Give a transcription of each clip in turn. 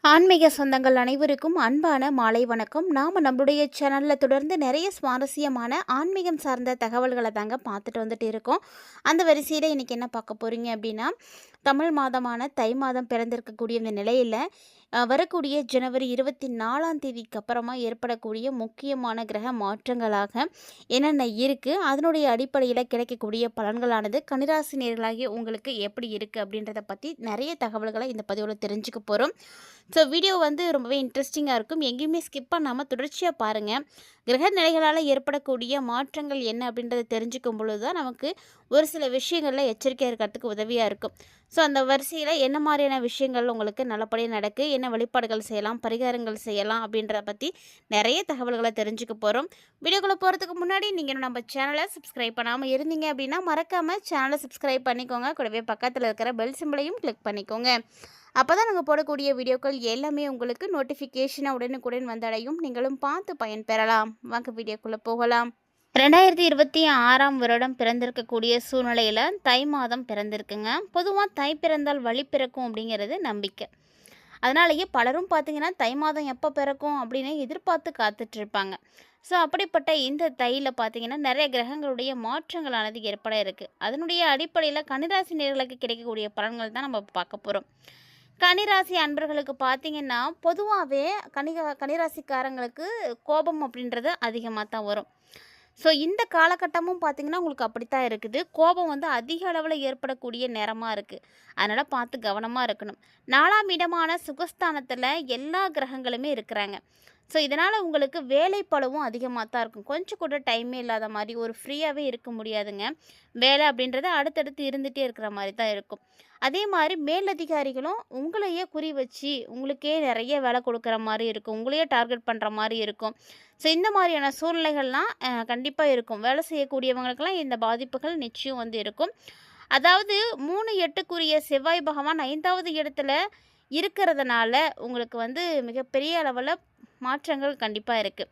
ஆன்மீக சொந்தங்கள் அனைவருக்கும் அன்பான மாலை வணக்கம். நாம் நம்மளுடைய சேனலில் தொடர்ந்து நிறைய சுவாரஸ்யமான ஆன்மீகம் சார்ந்த தகவல்களை தாங்க பார்த்துட்டு வந்துட்டு இருக்கோம். அந்த வரிசையில் இன்றைக்கி என்ன பார்க்க போகிறீங்க அப்படின்னா, தமிழ் மாதமான தை மாதம் பிறந்திருக்கக்கூடிய இந்த நிலையில் வரக்கூடிய ஜனவரி 24ஆம் தேதிக்கு அப்புறமா ஏற்படக்கூடிய முக்கியமான கிரக மாற்றங்களாக என்னென்ன இருக்குது, அதனுடைய அடிப்படையில் கிடைக்கக்கூடிய பலன்களானது கன்னிராசி நேயர்களாகிய உங்களுக்கு எப்படி இருக்குது அப்படின்றத பற்றி நிறைய தகவல்களை இந்த பதிவில் தெரிஞ்சுக்க போகிறோம். ஸோ வீடியோ வந்து ரொம்பவே இன்ட்ரெஸ்டிங்காக இருக்கும். எங்கேயுமே ஸ்கிப் பண்ணாமல் தொடர்ச்சியாக பாருங்கள். கிரக நிலைகளால் ஏற்படக்கூடிய மாற்றங்கள் என்ன அப்படின்றத தெரிஞ்சுக்கும் பொழுது தான் நமக்கு ஒரு சில விஷயங்களில் எச்சரிக்கையாக இருக்கிறதுக்கு உதவியாக இருக்கும். ஸோ அந்த வரிசையில் என்ன மாதிரியான விஷயங்கள் உங்களுக்கு நல்லபடியாக நடக்கு, என்ன வழிபாடுகள் செய்யலாம், பரிகாரங்கள் செய்யலாம் அப்படின்றத பற்றி நிறைய தகவல்களை தெரிஞ்சுக்க போகிறோம். வீடியோக்குள்ளே போகிறதுக்கு முன்னாடி நீங்கள் நம்ம சேனலை சப்ஸ்கிரைப் பண்ணாமல் இருந்தீங்க அப்படின்னா மறக்காமல் சேனலை சப்ஸ்கிரைப் பண்ணிக்கோங்க. கூடவே பக்கத்தில் இருக்கிற பெல் சிம்பிளையும் கிளிக் பண்ணிக்கோங்க. அப்போ தான் நாங்கள் போடக்கூடிய வீடியோக்கள் எல்லாமே உங்களுக்கு நோட்டிஃபிகேஷனாக உடனுக்குடன் வந்தடையும். நீங்களும் பார்த்து பயன்பெறலாம். வாங்க வீடியோக்குள்ளே போகலாம். 2026ஆம் வருடம் பிறந்திருக்கக்கூடிய சூழ்நிலையில் தை மாதம் பிறந்திருக்குங்க. பொதுவாக தை பிறந்தால் வழி பிறக்கும் அப்படிங்கிறது நம்பிக்கை. அதனாலேயே பலரும் பார்த்திங்கன்னா தை மாதம் எப்போ பிறக்கும் அப்படின்னு எதிர்பார்த்து காத்துட்ருப்பாங்க. ஸோ அப்படிப்பட்ட இந்த தையில் பார்த்திங்கன்னா நிறைய கிரகங்களுடைய மாற்றங்களானது ஏற்பட இருக்குது. அதனுடைய அடிப்படையில் கன்னிராசி நேயர்களுக்கு கிடைக்கக்கூடிய பலன்கள் தான் நம்ம பார்க்க போகிறோம். கன்னிராசி அன்பர்களுக்கு பார்த்திங்கன்னா பொதுவாகவே கன்னிராசிக்காரங்களுக்கு கோபம் அப்படின்றது அதிகமாக தான் வரும். ஸோ இந்த காலகட்டமும் பார்த்திங்கன்னா உங்களுக்கு அப்படித்தான் இருக்குது. கோபம் வந்து அதிக அளவில் ஏற்படக்கூடிய நேரமாக இருக்குது. அதனால் பார்த்து கவனமாக இருக்கணும். 4ஆம் இடமான சுகஸ்தானத்தில் எல்லா கிரகங்களுமே இருக்கிறாங்க. ஸோ இதனால் உங்களுக்கு வேலைப்பளுவும் அதிகமாக தான் இருக்கும். கொஞ்சம் கூட டைமே இல்லாத மாதிரி ஒரு ஃப்ரீயாகவே இருக்க முடியாதுங்க. வேலை அப்படின்றது அடுத்தடுத்து இருந்துகிட்டே இருக்கிற மாதிரி தான் இருக்கும். அதே மாதிரி மேலதிகாரிகளும் உங்களையே குறி வச்சு உங்களுக்கே நிறைய வேலை கொடுக்குற மாதிரி இருக்கும். உங்களையே டார்கெட் பண்ணுற மாதிரி இருக்கும். ஸோ இந்த மாதிரியான சூழ்நிலைகள்லாம் கண்டிப்பாக இருக்கும். வேலை செய்யக்கூடியவங்களுக்கெல்லாம் இந்த பாதிப்புகள் நிச்சயம் வந்து இருக்கும். அதாவது 3/8க்குரிய செவ்வாய் பகவான் 5வது இடத்துல இருக்கிறதுனால உங்களுக்கு வந்து மிகப்பெரிய அளவில் மாற்றங்கள் கண்டிப்பாக இருக்குது.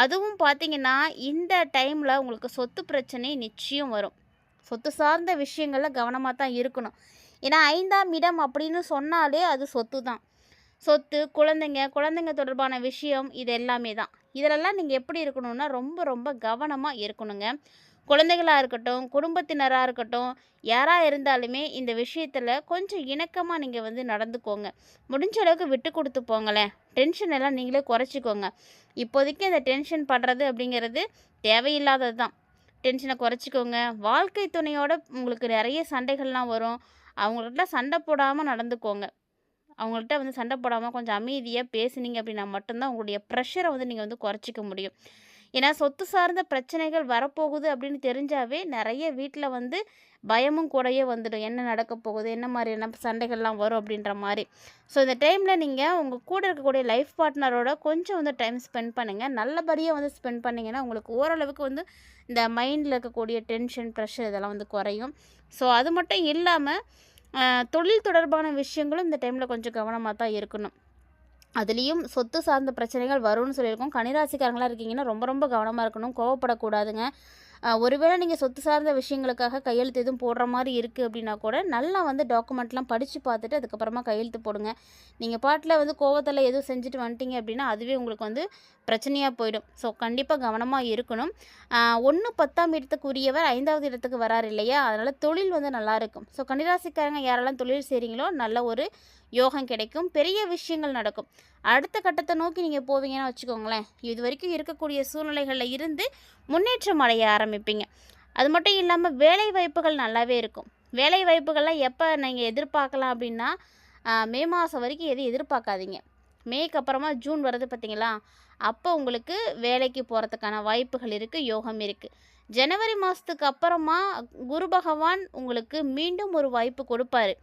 அதுவும் பார்த்திங்கன்னா இந்த டைமில் உங்களுக்கு சொத்து பிரச்சனை நிச்சயம் வரும். சொத்து சார்ந்த விஷயங்களில் கவனமாக தான் இருக்கணும். ஏன்னா 5ஆம் இடம் அப்படின்னு சொன்னாலே அது சொத்து தான். சொத்து, குழந்தைங்க தொடர்பான விஷயம் இது எல்லாமே தான். இதிலெல்லாம் நீங்கள் எப்படி இருக்கணும்னா ரொம்ப ரொம்ப கவனமாக இருக்கணுங்க. குழந்தைகளாக இருக்கட்டும், குடும்பத்தினராக இருக்கட்டும், யாராக இருந்தாலுமே இந்த விஷயத்தில் கொஞ்சம் இணக்கமாக நீங்கள் வந்து நடந்துக்கோங்க. முடிஞ்ச அளவுக்கு விட்டு கொடுத்து போங்களேன். டென்ஷன் எல்லாம் நீங்களே குறைச்சிக்கோங்க. இப்போதைக்கு அந்த டென்ஷன் படுறது அப்படிங்கிறது தேவையில்லாதது தான். டென்ஷனை குறைச்சிக்கோங்க. வாழ்க்கை துணையோட உங்களுக்கு நிறைய சண்டைகள்லாம் வரும். அவங்கள்ட்ட சண்டை போடாமல் நடந்துக்கோங்க. அவங்கள்ட்ட வந்து சண்டை போடாமல் கொஞ்சம் அமைதியாக பேசுனீங்க அப்படின்னா மட்டும்தான் உங்களுடைய ப்ரெஷரை வந்து நீங்கள் வந்து குறைச்சிக்க முடியும். ஏன்னா சொத்து சார்ந்த பிரச்சனைகள் வரப்போகுது அப்படின்னு தெரிஞ்சாவே நிறைய வீட்டில் வந்து பயமும் கூடயே வந்துடும். என்ன நடக்க போகுது, என்ன மாதிரியான சண்டைகள்லாம் வரும் அப்படின்ற மாதிரி. ஸோ இந்த டைமில் நீங்கள் உங்கள் கூட இருக்கக்கூடிய லைஃப் பார்ட்னரோட கொஞ்சம் வந்து டைம் ஸ்பெண்ட் பண்ணுங்கள். நல்லபடியாக வந்து ஸ்பெண்ட் பண்ணிங்கன்னா உங்களுக்கு ஓரளவுக்கு வந்து இந்த மைண்டில் இருக்கக்கூடிய டென்ஷன், ப்ரெஷர் இதெல்லாம் வந்து குறையும். ஸோ அது மட்டும் இல்லாமல் தொழில் தொடர்பான விஷயங்களும் இந்த டைமில் கொஞ்சம் கவனமாக தான் இருக்கணும். அதுலேயும் சொத்து சார்ந்த பிரச்சனைகள் வரும்னு சொல்லியிருக்கோம். கன்னிராசிக்காரங்களாக இருக்கீங்கன்னா ரொம்ப ரொம்ப கவனமாக இருக்கணும். கோவப்படக்கூடாதுங்க. ஒருவேளை நீங்கள் சொத்து சார்ந்த விஷயங்களுக்காக கையெழுத்து எதுவும் போடுற மாதிரி இருக்குது அப்படின்னா கூட நல்லா வந்து டாக்குமெண்ட்லாம் படித்து பார்த்துட்டு அதுக்கப்புறமா கையெழுத்து போடுங்க. நீங்கள் பாட்டில் வந்து கோவத்தில் எதுவும் செஞ்சுட்டு வந்துட்டீங்க அப்படின்னா அதுவே உங்களுக்கு வந்து பிரச்சனையாக போயிடும். ஸோ கண்டிப்பாக கவனமாக இருக்கணும். 1/10ஆம் இடத்துக்குரியவர் 5வது இடத்துக்கு வராரு இல்லையா, அதனால் தொழில் வந்து நல்லாயிருக்கும். ஸோ கன்னிராசிக்காரங்க யாரெல்லாம் தொழில் செய்கிறீங்களோ நல்ல ஒரு யோகம் கிடைக்கும். பெரிய விஷயங்கள் நடக்கும். அடுத்த கட்டத்தை நோக்கி நீங்கள் போவீங்கன்னு வச்சுக்கோங்களேன். இது வரைக்கும் இருக்கக்கூடிய சூழ்நிலைகளில் இருந்து முன்னேற்றம் அடைய ஆரம்பிப்பீங்க. அது மட்டும் இல்லாமல் வேலை வாய்ப்புகள் நல்லாவே இருக்கும். வேலை வாய்ப்புகள்லாம் எப்போ நீங்கள் எதிர்பார்க்கலாம் அப்படின்னா மே மாதம் வரைக்கும் எதுவும் எதிர்பார்க்காதீங்க. மேக்கு அப்புறமா ஜூன் வருது பார்த்தீங்களா, அப்போ உங்களுக்கு வேலைக்கு போகிறதுக்கான வாய்ப்புகள் இருக்குது, யோகம் இருக்குது. ஜனவரி மாதத்துக்கு அப்புறமா குரு பகவான் உங்களுக்கு மீண்டும் ஒரு வாய்ப்பு கொடுப்பாரு.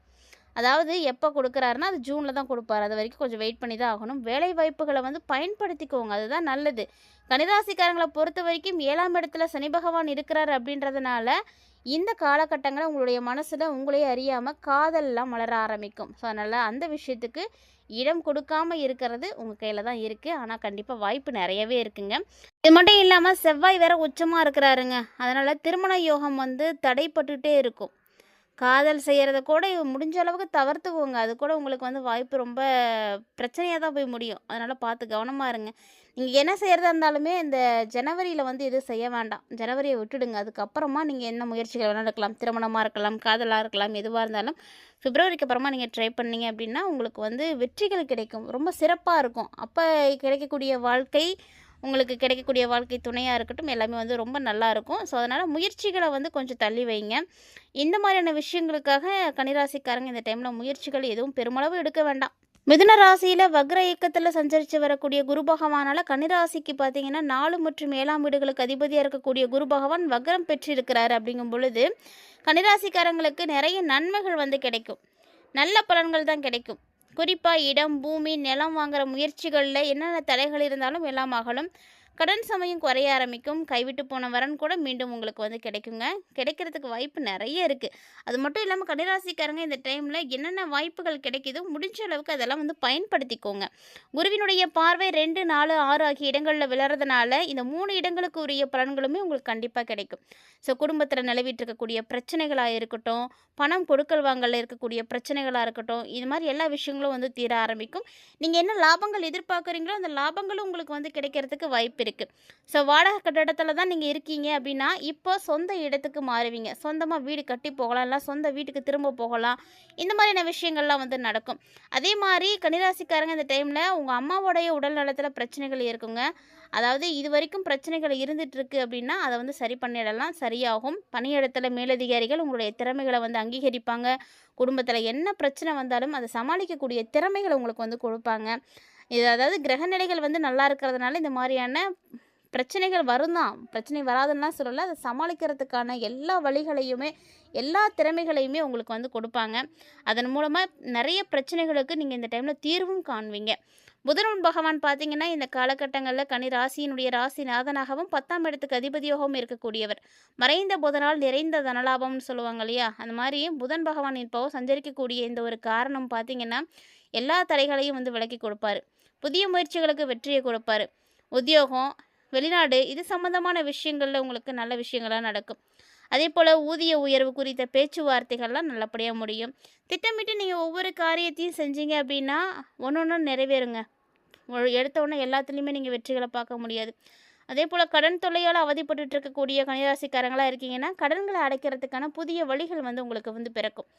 அதாவது எப்போ கொடுக்குறாருன்னா அது ஜூனில் தான் கொடுப்பாரு. அது வரைக்கும் கொஞ்சம் வெயிட் பண்ணி தான் ஆகணும். வேலை வாய்ப்புகளை வந்து பயன்படுத்திக்கோங்க, அதுதான் நல்லது. கன்னிராசிக்காரங்களை பொறுத்த வரைக்கும் 7ஆம் இடத்துல சனி பகவான் இருக்கிறார் அப்படின்றதுனால இந்த காலகட்டங்களில் உங்களுடைய மனசில் உங்களையே அறியாமல் காதல்லாம் மலர ஆரம்பிக்கும். ஸோ அதனால் அந்த விஷயத்துக்கு இடம் கொடுக்காமல் இருக்கிறது உங்கள் கையில் தான் இருக்குது. ஆனால் கண்டிப்பாக வாய்ப்பு நிறையவே இருக்குங்க. இது மட்டும் இல்லாமல் செவ்வாய் வேறு உச்சமாக இருக்கிறாருங்க. அதனால் திருமண யோகம் வந்து தடைப்பட்டுகிட்டே இருக்கும். காதல் செய்யறத கூட முடிஞ்ச அளவுக்கு தவிர்த்துக்கோங்க. அது கூட உங்களுக்கு வந்து வாய்ப்பு ரொம்ப பிரச்சனையா தான் போய் முடியும். அதனால பார்த்து கவனமா இருங்க. நீங்க என்ன செய்றதா இருந்தாலுமே இந்த ஜனவரியில வந்து எதுவும் செய்ய வேண்டாம். ஜனவரிய விட்டுடுங்க. அதுக்கப்புறமா நீங்க என்ன முயற்சிகள் வேணா எடுக்கலாம். திருமணமா இருக்கலாம், காதலா இருக்கலாம், எதுவா இருந்தாலும் பிப்ரவரிக்கு அப்புறமா நீங்க ட்ரை பண்ணீங்க அப்படின்னா, உங்களுக்கு வந்து வெற்றிகள் கிடைக்கும். ரொம்ப சிறப்பா இருக்கும். அப்ப கிடைக்கக்கூடிய வாழ்க்கை உங்களுக்கு கிடைக்கக்கூடிய வாழ்க்கை துணையா இருக்கட்டும், எல்லாமே வந்து ரொம்ப நல்லாயிருக்கும். ஸோ, அதனால முயற்சிகள வந்து கொஞ்சம் தள்ளி வைங்க. இந்த மாதிரியான விஷயங்களுக்காக கன்னிராசிக்காரங்க இந்த டைம்ல முயற்சிகள் எதுவும் பெருமளவு எடுக்க வேண்டாம். மிதுன ராசியில வக்ர இயக்கத்துல சஞ்சரிச்சு வரக்கூடிய குரு பகவானால கன்னிராசிக்கு பார்த்தீங்கன்னா 4 மற்றும் 7ஆம் வீடுகளுக்கு அதிபதியா இருக்கக்கூடிய குரு பகவான் வக்ரம் பெற்றிருக்கிறாரு அப்படிங்கும் பொழுது, கன்னிராசிக்காரங்களுக்கு நிறைய நன்மைகள் வந்து கிடைக்கும். நல்ல பலன்கள் தான் கிடைக்கும். குறிப்பா இடம், பூமி, நிலம் வாங்குற முயற்சிகள்ல என்னென்ன தடைகள் இருந்தாலும் எல்லாம் அகலும். கடன் சுமையும் குறைய ஆரம்பிக்கும். கைவிட்டு போன வரன் கூட மீண்டும் உங்களுக்கு வந்து கிடைக்குங்க. கிடைக்கிறதுக்கு வாய்ப்பு நெறைய இருக்கு. அது மட்டும் இல்லாம கன்னிராசிக்காரங்க இந்த டைம்ல என்னென்ன வாய்ப்புகள் கிடைக்குதோ முடிஞ்ச அளவுக்கு அதெல்லாம் வந்து பயன்படுத்திக்கோங்க. குருவினுடைய பார்வை 2, 4, 6 ஆகிய இடங்கள்ல விழறதுனால இந்த 3 இடங்களுக்கு உரிய பலன்களுமே உங்களுக்கு கண்டிப்பா கிடைக்கும். ஸோ குடும்பத்தில நிலவிட்டு இருக்கக்கூடிய பிரச்சனைகளா இருக்கட்டும், பணம் கொடுக்கல் வாங்கல்ல இருக்கக்கூடிய பிரச்சனைகளா இருக்கட்டும், இது மாரி எல்லா விஷயங்களும் வந்து தீர ஆரம்பிக்கும். நீங்க என்ன லாபங்கள் எதிர்பார்க்குறீங்களோ, அந்த லாபங்களும் உங்களுக்கு வந்து கிடைக்கிறதுக்கு வாய்ப்பு இருக்கு. ஸோ வாடகை கட்டடத்துல தான் நீங்க இருக்கீங்க அப்படின்னா, இப்போ சொந்த இடத்துக்கு மாறுவீங்க. சொந்தமா வீடு கட்டி போகலாம், இல்ல சொந்த வீட்டுக்கு திரும்ப போகலாம். இந்த மாதிரியான விஷயங்கள்லாம் வந்து நடக்கும். அதே மாரி கன்னிராசிக்காரங்க இந்த டைம்ல உங்க அம்மாவோடைய உடல் நலத்துல பிரச்சனைகள் இருக்குங்க. அதாவது இதுவரைக்கும் பிரச்சனைகள் இருந்துட்டு இருக்கு அப்படின்னா, அத வந்து சரி பண்ணிடலாம். சரியாகும். பணியிடத்துல மேலதிகாரிகள் உங்களுடைய திறமைகள வந்து அங்கீகரிப்பாங்க. குடும்பத்துல என்ன பிரச்சனை வந்தாலும் அத சமாளிக்கக்கூடிய திறமைகள உங்களுக்கு வந்து குடுப்பாங்க. இது அதாவது கிரகநிலைகள் வந்து நல்லா இருக்கிறதுனால இந்த மாரியான பிரச்சனைகள் வரும் தான். பிரச்சனை வராதுன்னுலாம் சொல்லல. அத சமாளிக்கிறதுக்கான எல்லா வழிகளையுமே, எல்லா திறமைகளையுமே உங்களுக்கு வந்து கொடுப்பாங்க. அதன் மூலமா நெறைய பிரச்சனைகளுக்கு நீங்க இந்த டைம்ல தீர்வும் காண்பீங்க. புதன் பகவான் பார்த்தீங்கன்னா, இந்த காலகட்டங்கள்ல கன்னி ராசியினுடைய ராசிநாதனாகவும் 10ஆம் இடத்துக்கு அதிபதியாகவும் இருக்கக்கூடியவர். மறைந்த புதனால் நிறைந்த தனலாபம்னு சொல்லுவாங்க இல்லையா? அந்த மாரி புதன் பகவான் இப்போ சஞ்சரிக்கக்கூடிய இந்த ஒரு காரணம் பார்த்தீங்கன்னா, எல்லா தடைகளையும் வந்து விலக்கி கொடுப்பாரு. புதிய முயற்சிகளுக்கு வெற்றியை கொடுப்பாரு. உத்தியோகம், வெளிநாடு இது சம்மந்தமான விஷயங்கள்ல உங்களுக்கு நல்ல விஷயங்களா நடக்கும். அதேபோல ஊதிய உயர்வு குறித்த பேச்சுவார்த்தைகள்லாம் நல்லபடியா முடியும். திட்டமிட்டு நீங்க ஒவ்வொரு காரியத்தையும் செஞ்சீங்க அப்படின்னா, ஒண்ணொண்ணும் நிறைவேறுங்க. எடுத்த உடனே எல்லாத்துலேயுமே நீங்க வெற்றிகள பார்க்க முடியாது. அதேபோல கடன் தொல்லையால அவதிப்பட்டுட்டு இருக்கக்கூடிய கன்னிராசிக்காரங்களா இருக்கீங்கன்னா, கடன்கள அடைக்கிறதுக்கான புதிய வழிகள் வந்து உங்களுக்கு வந்து பிறக்கும்.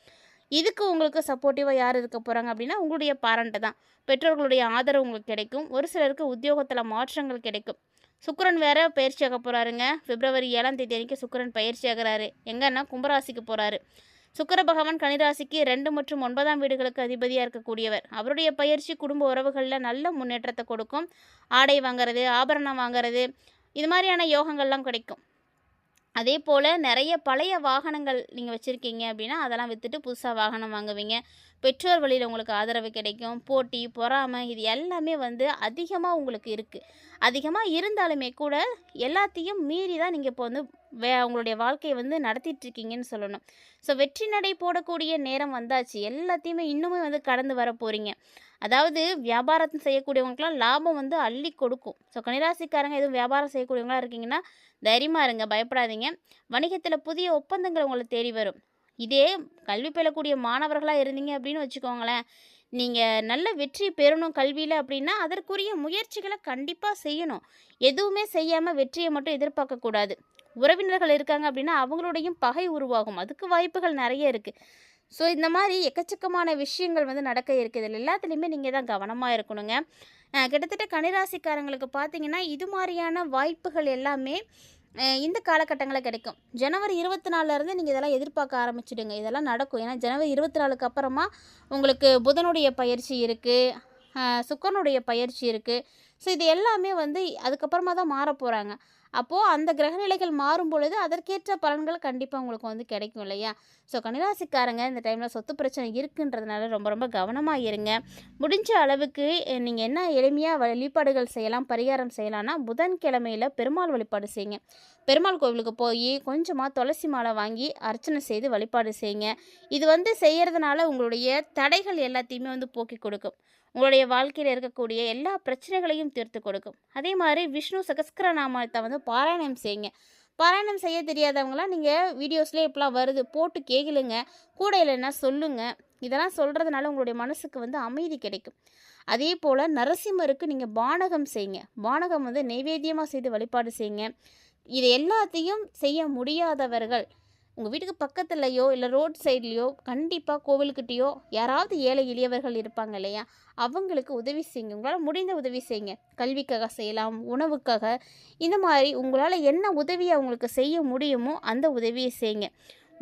இதுக்கு உங்களுக்கு சப்போர்ட்டிவா யார் இருக்க போறாங்க அப்படின்னா, உங்களுடைய பேரண்ட் தான். பெற்றோர்களுடைய ஆதரவு உங்களுக்கு கிடைக்கும். ஒரு சிலருக்கு உத்தியோகத்தில மாற்றங்கள் கிடைக்கும். சுக்கிரன் வேற பயிற்சியாக போறாருங்க. பிப்ரவரி 7ஆம் தேதி அன்னைக்கு சுக்கிரன் பயிற்சி ஆகுறாரு. எங்கன்னா கும்பராசிக்கு போறாரு. சுக்கிர பகவான் கன்னிராசிக்கு 2 மற்றும் 9ஆம் வீடுகளுக்கு அதிபதியா இருக்கக்கூடியவர். அவருடைய பயிற்சி குடும்ப உறவுகள்ல நல்ல முன்னேற்றத்த கொடுக்கும். ஆடை வாங்குறது, ஆபரணம் வாங்குறது, இது மாரியான யோகங்கள்லாம் கிடைக்கும். அதேபோல நெறைய பழைய வாகனங்கள் நீங்க வச்சிருக்கீங்க அப்படின்னா, அதெல்லாம் வித்துட்டு புதுசா வாகனம் வாங்குவீங்க. பெற்றோர் வழியில உங்களுக்கு ஆதரவு கிடைக்கும். போட்டி, பொறாமை இது எல்லாமே வந்து அதிகமா உங்களுக்கு இருக்கு. அதிகமா இருந்தாலுமே கூட எல்லாத்தையும் மீறி தான் நீங்க இப்போ வந்து உங்களுடைய வாழ்க்கைய வந்து நடத்திட்டு இருக்கீங்கன்னு சொல்லணும். ஸோ வெற்றி நடை போடக்கூடிய நேரம் வந்தாச்சு. எல்லாத்தையுமே இன்னுமே வந்து கடந்து வர போறீங்க. அதாவது வியாபாரம் செய்யக்கூடியவங்களுக்குலாம் லாபம் வந்து அள்ளி கொடுக்கும். ஸோ கன்னிராசிக்காரங்க எதுவும் வியாபாரம் செய்யக்கூடியவங்களா இருக்கீங்கன்னா, தைரியமா இருங்க. பயப்படாதீங்க. வணிகத்தில புதிய ஒப்பந்தங்கள் உங்கள தேடி வரும். இதே கல்வி பயிலக்கூடிய மாணவர்களா இருந்தீங்க அப்படின்னு வச்சுக்கோங்களேன், நீங்க நல்ல வெற்றி பெறணும் கல்வியில அப்படின்னா, அதற்குரிய முயற்சிகள கண்டிப்பா செய்யணும். எதுவுமே செய்யாம வெற்றிய மட்டும் எதிர்பார்க்கக்கூடாது. உறவினர்கள் இருக்காங்க அப்படின்னா, அவங்களோடையும் பகை உருவாகும். அதுக்கு வாய்ப்புகள் நெறைய இருக்கு. ஸோ இந்த மாரி எக்கச்சக்கமான விஷயங்கள் வந்து நடக்க இருக்கு. இதில எல்லாத்துலயுமே நீங்க தான் கவனமா இருக்கணுங்க. கிட்டத்தட்ட கன்னிராசிக்காரங்களுக்கு பார்த்தீங்கன்னா, இது மாரியான வாய்ப்புகள் எல்லாமே இந்த காலகட்டங்கள்ல கிடைக்கும். ஜனவரி 24லேருந்து நீங்க இதெல்லாம் எதிர்பார்க்க ஆரம்பிச்சுடுங்க. இதெல்லாம் நடக்கும். ஏன்னா ஜனவரி 24க்கு அப்புறமா உங்களுக்கு புதனுடைய பயிற்சி இருக்கு. சுக்கிரனுடைய பயிற்சி இருக்கு. ஸோ இது எல்லாமே வந்து அதுக்கப்புறமா தான் மாறப்போறாங்க. அப்போ அந்த கிரகநிலைகள் மாறும் பொழுது அதற்கேற்ற பலன்கள் கண்டிப்பா உங்களுக்கு வந்து கிடைக்கும் இல்லையா? ஸோ கன்னிராசிக்காரங்க இந்த டைம்ல சொத்து பிரச்சனை இருக்குன்றதுனால ரொம்ப ரொம்ப கவனமா இருங்க. முடிஞ்ச அளவுக்கு நீங்க என்ன எளிமையா வழிபாடுகள் செய்யலாம், பரிகாரம் செய்யலாம்னா, புதன்கிழமையில பெருமாள் வழிபாடு செய்யுங்க. பெருமாள் கோவிலுக்கு போயி கொஞ்சமா துளசி மாலை வாங்கி அர்ச்சனை செய்து வழிபாடு செய்யுங்க. இது வந்து செய்யறதுனால உங்களுடைய தடைகள் எல்லாத்தையுமே வந்து போக்கிக் கொடுக்கும். உங்களுடைய வாழ்க்கையில இருக்கக்கூடிய எல்லா பிரச்சனைகளையும் தீர்த்து கொடுக்கும். அதே மாரி விஷ்ணு சகஸ்கரநாமத்தை வந்து பாராயணம் செய்யுங்க. பாராயணம் செய்ய தெரியாதவங்களாம் நீங்கள் வீடியோஸ்லேயே இப்போலாம் வருது போட்டு கேளுங்க, கூட இல்லைன்னா சொல்லுங்கள். இதெல்லாம் சொல்கிறதுனால உங்களுடைய மனசுக்கு வந்து அமைதி கிடைக்கும். அதே போல் நரசிம்மருக்கு நீங்கள் பானகம் செய்யுங்க. பானகம் வந்து நைவேத்தியமாக செய்து வழிபாடு செய்யுங்க. இது எல்லாத்தையும் செய்ய முடியாதவர்கள் உங்கள் வீட்டுக்கு பக்கத்துலையோ இல்லை ரோட் சைட்லேயோ கண்டிப்பாக கோவில்கிட்டேயோ யாராவது ஏழை எளியவர்கள் இருப்பாங்க இல்லையா, அவங்களுக்கு உதவி செய்யுங்க. உங்களால் முடிந்த உதவி செய்யுங்க. கல்விக்காக செய்யலாம், உணவுக்காக, இந்த மாதிரி உங்களால் என்ன உதவி அவங்களுக்கு செய்ய முடியுமோ அந்த உதவியை செய்யுங்க.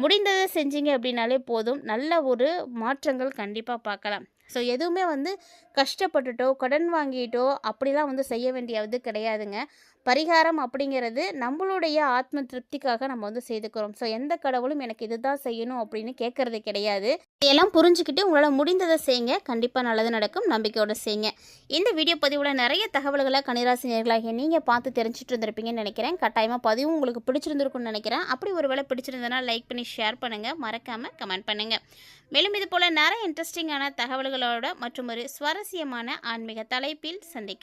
முடிந்ததை செஞ்சீங்க அப்படின்னாலே போதும், நல்ல ஒரு மாற்றங்கள் கண்டிப்பாக பார்க்கலாம். ஸோ எதுவுமே வந்து கஷ்டப்பட்டுட்டோ கடன் வாங்கிட்டோ அப்படிலாம் வந்து செய்ய வேண்டியது கிடையாதுங்க. பரிகாரம் அப்படிங்கிறது நம்மளுடைய ஆத்ம திருப்திக்காக நம்ம வந்து செய்துக்கிறோம். ஸோ எந்த கடவுளும் எனக்கு இதுதான் செய்யணும் அப்படின்னு கேட்கறது கிடையாது. இதையெல்லாம் புரிஞ்சுக்கிட்டு உங்களால் முடிந்ததை செய்யுங்க. கண்டிப்பாக நல்லது நடக்கும். நம்பிக்கையோடு செய்யுங்க. இந்த வீடியோ பதிவில் நிறைய தகவல்களை கன்னிராசி நேயர்களாகிய நீங்கள் பார்த்து தெரிஞ்சுட்டு இருந்திருப்பீங்கன்னு நினைக்கிறேன். கட்டாயமாக பதிவும் உங்களுக்கு பிடிச்சிருந்துருக்குன்னு நினைக்கிறேன். அப்படி ஒரு வேளை பிடிச்சிருந்ததுன்னா லைக் பண்ணி ஷேர் பண்ணுங்கள், மறக்காமல் கமெண்ட் பண்ணுங்கள். மேலும் இது போல் நிறைய இன்ட்ரெஸ்டிங்கான தகவல்களோட மற்றும் ஒரு சுவாரஸ்யமான ஆன்மீக தலைப்பில் சந்திக்க